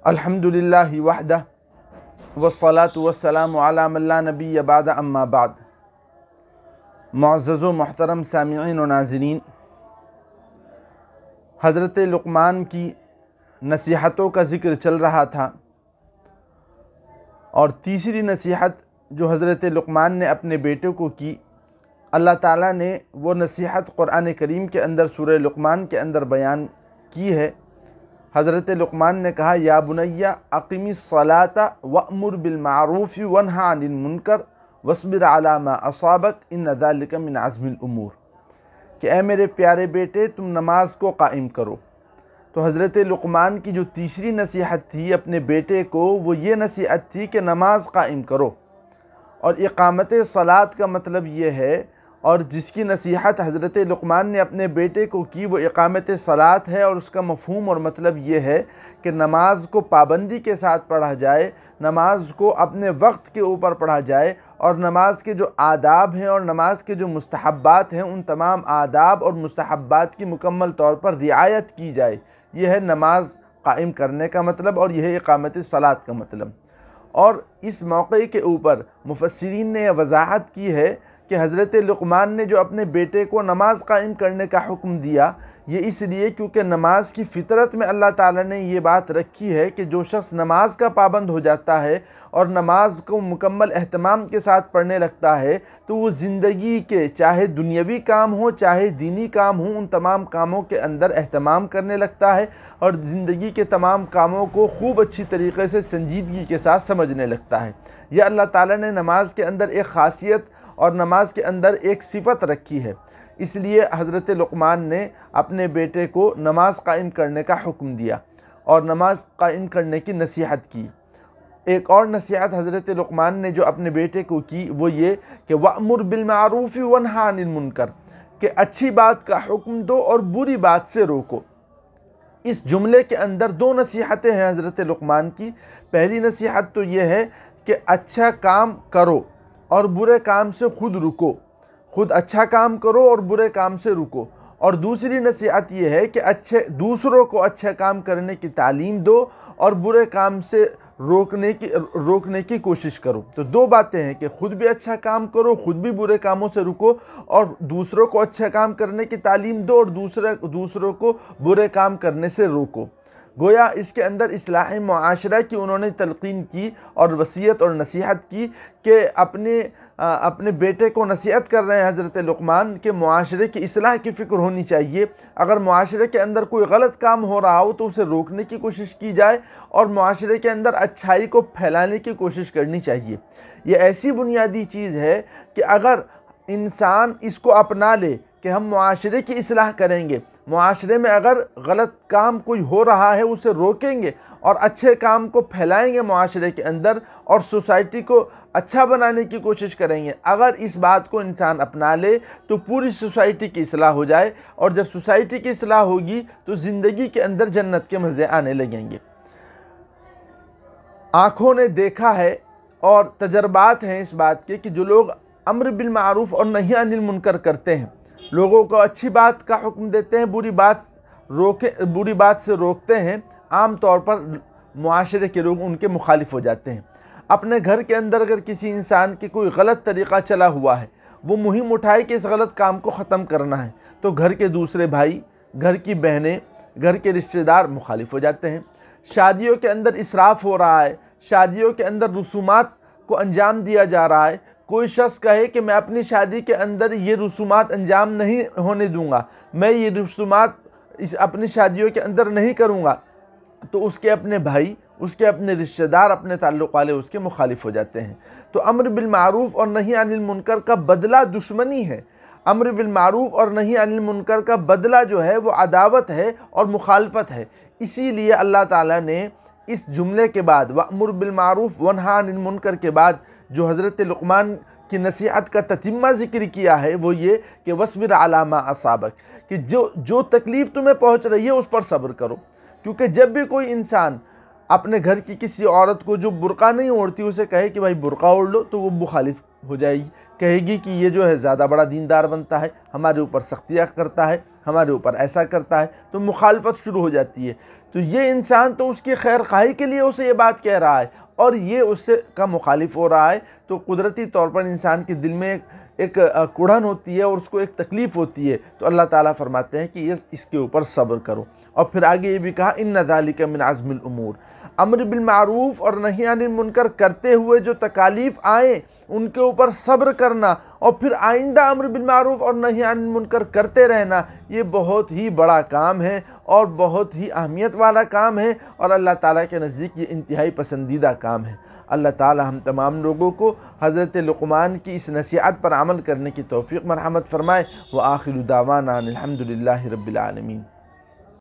الحمدللہ وحدہ والصلاة والسلام علی من لا نبی بعد اما بعد۔ معزز و محترم سامعین و ناظرین، حضرت لقمان کی نصیحتوں کا ذکر چل رہا تھا، اور تیسری نصیحت جو حضرت لقمان نے اپنے بیٹے کو کی، اللہ تعالیٰ نے وہ نصیحت قرآن کریم کے اندر سورہ لقمان کے اندر بیان کی ہے۔ حضرت لقمان نے کہا، یا بنی اقم الصلاۃ وامر بالمعروف وانہی عن المنکر واصبر علی ما اصابک ان ذلک من عزم الامور، کہ اے میرے پیارے بیٹے تم نماز کو قائم کرو۔ تو حضرت لقمان کی جو تیسری نصیحت تھی اپنے بیٹے کو، وہ یہ نصیحت تھی کہ نماز قائم کرو، اور اقامت صلاۃ کا مطلب یہ ہے، اور جس کی نصیحت حضرت لقمان نے اپنے بیٹے کو کی وہ اقامت صلاۃ ہے، اور اس کا مفہوم اور مطلب یہ ہے کہ نماز کو پابندی کے ساتھ پڑھا جائے، نماز کو اپنے وقت کے اوپر پڑھا جائے، اور نماز کے جو آداب ہیں اور نماز کے جو مستحبات ہیں ان تمام آداب اور مستحبات کی مکمل طور پر رعایت کی جائے۔ یہ ہے نماز قائم کرنے کا مطلب، اور یہ ہے اقامت صلاۃ کا مطلب۔ اور اس موقع کے اوپر مفسرین نے یہ وضاحت کی ہے کہ حضرت لقمان نے جو اپنے بیٹے کو نماز قائم کرنے کا حکم دیا، یہ اس لیے کیونکہ نماز کی فطرت میں اللہ تعالیٰ نے یہ بات رکھی ہے کہ جو شخص نماز کا پابند ہو جاتا ہے اور نماز کو مکمل اہتمام کے ساتھ پڑھنے لگتا ہے، تو وہ زندگی کے چاہے دنیاوی کام ہوں چاہے دینی کام ہوں، ان تمام کاموں کے اندر اہتمام کرنے لگتا ہے، اور زندگی کے تمام کاموں کو خوب اچھی طریقے سے سنجیدگی کے ساتھ سمجھنے لگتا ہے۔ یہ اللہ تعالیٰ نے نماز کے اندر ایک خاصیت اور نماز کے اندر ایک صفت رکھی ہے، اس لیے حضرت لقمان نے اپنے بیٹے کو نماز قائم کرنے کا حکم دیا اور نماز قائم کرنے کی نصیحت کی۔ ایک اور نصیحت حضرت لقمان نے جو اپنے بیٹے کو کی وہ یہ کہ وَأْمُرْ بِالْمَعْرُوفِ وَانْهَ عَنِ الْمُنْكَرِ، کہ اچھی بات کا حکم دو اور بری بات سے روکو۔ اس جملے کے اندر دو نصیحتیں ہیں حضرت لقمان کی۔ پہلی نصیحت تو یہ ہے کہ اچھا کام کرو اور برے کام سے خود رکو، خود اچھا کام کرو اور برے کام سے رکو۔ اور دوسری نصیحت یہ ہے کہ دوسروں کو اچھا کام کرنے کی تعلیم دو اور برے کام سے روکنے کی کوشش کرو۔ تو دو باتیں ہیں کہ خود بھی اچھا کام کرو، خود بھی برے کاموں سے رکو، اور دوسروں کو اچھا کام کرنے کی تعلیم دو اور دوسروں کو برے کام کرنے سے روکو۔ گویا اس کے اندر اصلاح معاشرہ کی انہوں نے تلقین کی اور وصیت اور نصیحت کی کہ اپنے بیٹے کو نصیحت کر رہے ہیں حضرت لقمان کہ معاشرے کی اصلاح کی فکر ہونی چاہیے۔ اگر معاشرے کے اندر کوئی غلط کام ہو رہا ہو تو اسے روکنے کی کوشش کی جائے، اور معاشرے کے اندر اچھائی کو پھیلانے کی کوشش کرنی چاہیے۔ یہ ایسی بنیادی چیز ہے کہ اگر انسان اس کو اپنا لے کہ ہم معاشرے کی اصلاح کریں گے، معاشرے میں اگر غلط کام کوئی ہو رہا ہے اسے روکیں گے اور اچھے کام کو پھیلائیں گے معاشرے کے اندر، اور سوسائٹی کو اچھا بنانے کی کوشش کریں گے، اگر اس بات کو انسان اپنا لے تو پوری سوسائٹی کی اصلاح ہو جائے، اور جب سوسائٹی کی اصلاح ہوگی تو زندگی کے اندر جنت کے مزے آنے لگیں گے۔ آنکھوں نے دیکھا ہے اور تجربات ہیں اس بات کے کہ جو لوگ امر بالمعروف اور نہی عن المنکر کرتے ہیں، لوگوں کو اچھی بات کا حکم دیتے ہیں، بری بات سے روکتے ہیں، عام طور پر معاشرے کے لوگ ان کے مخالف ہو جاتے ہیں۔ اپنے گھر کے اندر اگر کسی انسان کی کوئی غلط طریقہ چلا ہوا ہے، وہ مہم اٹھائے کہ اس غلط کام کو ختم کرنا ہے، تو گھر کے دوسرے بھائی، گھر کی بہنیں، گھر کے رشتہ دار مخالف ہو جاتے ہیں۔ شادیوں کے اندر اسراف ہو رہا ہے، شادیوں کے اندر رسومات کو انجام دیا جا رہا ہے، کوئی شخص کہے کہ میں اپنی شادی کے اندر یہ رسومات انجام نہیں ہونے دوں گا، میں یہ رسومات اپنی شادیوں کے اندر نہیں کروں گا، تو اس کے اپنے بھائی، اس کے اپنے رشتہ دار، اپنے تعلق والے اس کے مخالف ہو جاتے ہیں۔ تو امر بالمعروف اور نہی عن المنکر کا بدلہ دشمنی ہے۔ امر بالمعروف اور نہی عن المنکر کا بدلہ جو ہے وہ عداوت ہے اور مخالفت ہے۔ اسی لیے اللہ تعالیٰ نے اس جملے کے بعد وَأْمُرْ بِالْمَعْرُوفِ وَانْهَ عَنِ الْمُنْكَرِ کے بعد جو حضرت لقمان کی نصیحت کا تتمہ ذکر کیا ہے وہ یہ کہ وَاصْبِرْ عَلَىٰ مَا أَصَابَكَ، کہ جو تکلیف تمہیں پہنچ رہی ہے اس پر صبر کرو۔ کیونکہ جب بھی کوئی انسان اپنے گھر کی کسی عورت کو جو برقع نہیں اوڑھتی اسے کہے کہ بھائی برقع اوڑھ لو، تو وہ مخالف ہو جائے گی، کہے گی کہ یہ جو ہے زیادہ بڑا دیندار بنتا ہے، ہمارے اوپر سختیاں کرتا ہے، ہمارے اوپر ایسا کرتا ہے تو مخالفت شروع ہو جاتی ہے۔ تو یہ انسان تو اس کی خیر خواہی کے لیے اسے یہ بات کہہ رہا ہے اور یہ اس سے کا مخالف ہو رہا ہے، تو قدرتی طور پر انسان کے دل میں ایک کڑھن ہوتی ہے اور اس کو ایک تکلیف ہوتی ہے۔ تو اللہ تعالیٰ فرماتے ہیں کہ اس کے اوپر صبر کرو، اور پھر آگے یہ بھی کہا ان ذالک من عزم الامور، امر بالمعروف اور نہی عن المنکر کرتے ہوئے جو تکالیف آئیں ان کے اوپر صبر کرنا، اور پھر آئندہ امر بالمعروف اور نہی عن المنکر کرتے رہنا، یہ بہت ہی بڑا کام ہے اور بہت ہی اہمیت والا کام ہے، اور اللہ تعالیٰ کے نزدیک یہ انتہائی پسندیدہ کام ہے۔ اللہ تعالیٰ ہم تمام لوگوں کو حضرت لقمان کی اس نصیحت پر عمل کرنے کی توفیق مرحمت فرمائے۔ وآخر دعوانا الحمد للہ رب العالمین۔